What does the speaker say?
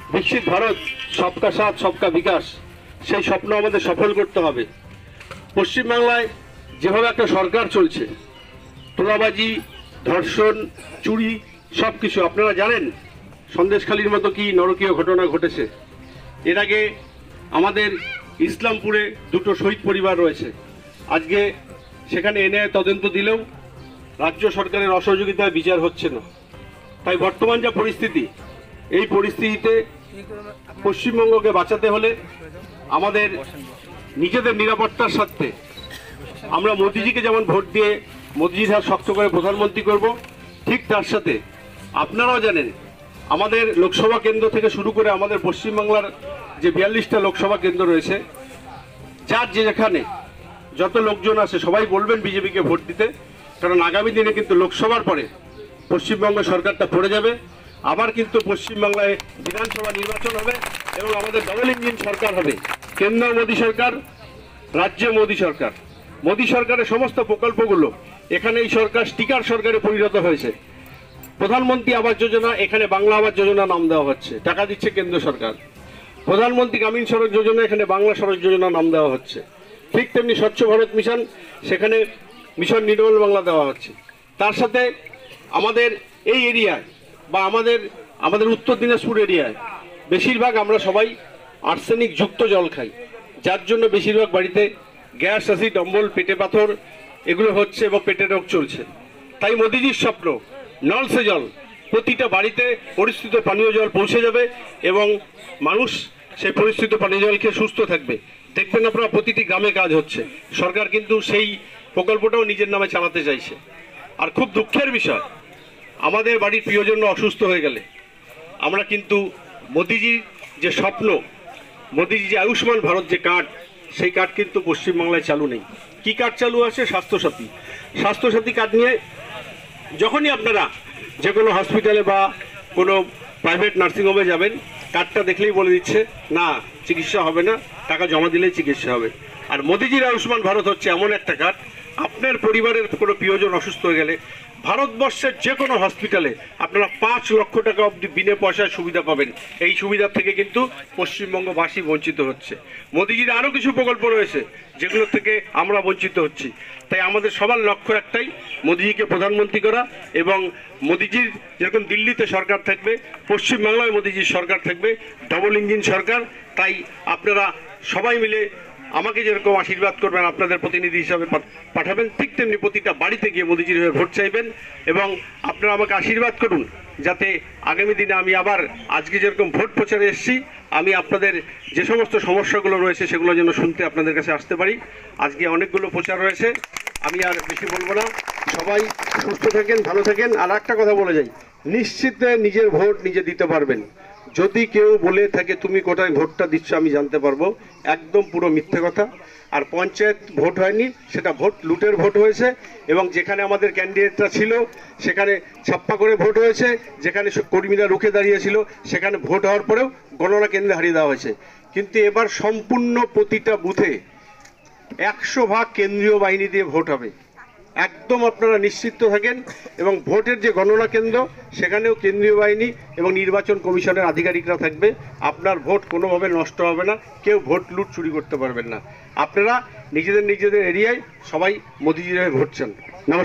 विकसित भारत सबका साथ सबका विकास সেই স্বপ্ন আমাদের সফল করতে হবে। পশ্চিম বাংলায় যেভাবে একটা সরকার চলছে, তোলাবাজি, ধর্ষণ, চুরি সবকিছু আপনারা জানেন। সন্দেশখালীর মতো কি নরকীয় ঘটনা ঘটেছে। এর আগে আমাদের ইসলামপুরে দুটো শহীদ পরিবার রয়েছে। আজকে সেখানে এনআইএ তদন্ত দিলেও রাজ্য সরকারের অসহযোগিতায় বিচার হচ্ছে না। তাই বর্তমান যা পরিস্থিতি, এই পরিস্থিতিতে পশ্চিমবঙ্গকে বাঁচাতে হলে আমাদের নিজেদের নিরাপত্তার স্বার্থে আমরা মোদিজিকে যেমন ভোট দিয়ে মোদিজির হাত শক্ত করে প্রধানমন্ত্রী করব, ঠিক তার সাথে আপনারাও জানেন আমাদের লোকসভা কেন্দ্র থেকে শুরু করে আমাদের পশ্চিমবাংলার যে 42টা লোকসভা কেন্দ্র রয়েছে, যার যেখানে যত লোকজন আছে সবাই বলবেন বিজেপিকে ভোট দিতে। কারণ আগামী দিনে কিন্তু লোকসভার পরে পশ্চিমবঙ্গ সরকারটা পড়ে যাবে, আবার কিন্তু পশ্চিমবাংলায় বিধানসভা নির্বাচন হবে এবং আমাদের ডবল ইঞ্জিন সরকার হবে। কেন্দ্র মোদী সরকার, রাজ্য মোদী সরকার। মোদী সরকারের সমস্ত প্রকল্পগুলো এখানে এই সরকার স্টিকার সরকারে পরিণত হয়েছে। প্রধানমন্ত্রী আবাস যোজনা, এখানে বাংলা আবাস যোজনা নাম দেওয়া হচ্ছে, টাকা দিচ্ছে কেন্দ্র সরকার। প্রধানমন্ত্রী গ্রামীণ সড়ক যোজনা, এখানে বাংলা সড়ক যোজনা নাম দেওয়া হচ্ছে। ঠিক তেমনি স্বচ্ছ ভারত মিশন, সেখানে মিশন নির্মল বাংলা দেওয়া হচ্ছে। তার সাথে আমাদের এই এরিয়ায় বা আমাদের উত্তর দিনাজপুর এরিয়ায় বেশিরভাগ আমরা সবাই আর্সেনিক যুক্ত জল খাই, যার জন্য বেশিরভাগ বাড়িতে গ্যাস, অ্যাসিড, অম্বল, পেটে পাথর এগুলো হচ্ছে এবং পেটের রোগ চলছে। তাই মোদিজির স্বপ্ন নল সে জল, প্রতিটা বাড়িতে পরিস্থিত পানীয় জল পৌঁছে যাবে এবং মানুষ সেই পরিস্থিত পানীয় জল খেয়ে সুস্থ থাকবে। দেখবেন আপনারা প্রতিটি গ্রামে কাজ হচ্ছে। সরকার কিন্তু সেই প্রকল্পটাও নিজের নামে চালাতে চাইছে। আর খুব দুঃখের বিষয়, আমাদের বাড়ির প্রিয়জন অসুস্থ হয়ে গেলে আমরা কিন্তু মোদিজির যে স্বপ্ন, মোদিজি যে আয়ুষ্মান ভারত যে কার্ড, সেই কার্ড কিন্তু পশ্চিমবাংলায় চালু নেই। কি কার্ড চালু আছে? স্বাস্থ্যসাথী। স্বাস্থ্যসাথী কার্ড নিয়ে যখনই আপনারা যে কোনো হসপিটালে বা কোনো প্রাইভেট নার্সিংহোমে যাবেন, কার্ডটা দেখলেই বলে দিচ্ছে না, চিকিৎসা হবে না, টাকা জমা দিলেই চিকিৎসা হবে। আর মোদিজির আয়ুষ্মান ভারত হচ্ছে এমন একটা কার্ড, আপনার পরিবারের কোনো প্রিয়জন অসুস্থ হয়ে গেলে ভারতবর্ষের যে কোনো হসপিটালে আপনারা 5 লক্ষ টাকা অবধি বিনা পয়সায় সুবিধা পাবেন। এই সুবিধা থেকে কিন্তু পশ্চিমবঙ্গবাসী বঞ্চিত হচ্ছে। মোদিজির আরও কিছু প্রকল্প রয়েছে যেগুলো থেকে আমরা বঞ্চিত হচ্ছি। তাই আমাদের সবার লক্ষ্য একটাই, মোদিজিকে প্রধানমন্ত্রী করা এবং মোদিজির যেরকম দিল্লিতে সরকার থাকবে, পশ্চিমবাংলায় মোদিজির সরকার থাকবে, ডবল ইঞ্জিন সরকার। তাই আপনারা সবাই মিলে আমাকে যেরকম আশীর্বাদ করবেন, আপনাদের প্রতিনিধি হিসাবে পাঠাবেন, ঠিক তেমনি প্রতিটা বাড়িতে গিয়ে মোদিজির হয়ে ভোট চাইবেন এবং আপনারা আমাকে আশীর্বাদ করুন যাতে আগামী দিনে আমি আবার আজকে যেরকম ভোট প্রচারে এসেছি, আমি আপনাদের যে সমস্ত সমস্যাগুলো রয়েছে সেগুলো যেন শুনতে আপনাদের কাছে আসতে পারি। আজকে অনেকগুলো প্রচার রয়েছে, আমি আর বেশি বলবো না। সবাই সুস্থ থাকেন, ভালো থাকেন। আর একটা কথা বলে যাই, নিশ্চিত নিজের ভোট নিজে দিতে পারবেন। যদি কেউ বলে থাকে তুমি কোথায় ভোটটা দিচ্ছ আমি জানতে পারবো, একদম পুরো মিথ্যে কথা। আর পঞ্চায়েত ভোট হয়নি, সেটা ভোট লুটের ভোট হয়েছে এবং যেখানে আমাদের ক্যান্ডিডেটরা ছিল সেখানে ছাপ্পা করে ভোট হয়েছে, যেখানে কর্মীরা রুখে দাঁড়িয়েছিল সেখানে ভোট হওয়ার পরেও গণনা কেন্দ্রে হারিয়ে দেওয়া হয়েছে। কিন্তু এবার সম্পূর্ণ প্রতিটা বুথে 100% কেন্দ্রীয় বাহিনী দিয়ে ভোট হবে, একদম আপনারা নিশ্চিত থাকেন। এবং ভোটের যে গণনা কেন্দ্র সেখানেও কেন্দ্রীয় বাহিনী এবং নির্বাচন কমিশনের আধিকারিকরা থাকবে। আপনার ভোট কোনোভাবে নষ্ট হবে না, কেউ ভোট লুট চুরি করতে পারবেন না। আপনারা নিজেদের এরিয়ায় সবাই মোদিজির হয়ে ভোট চান। নমস্কার।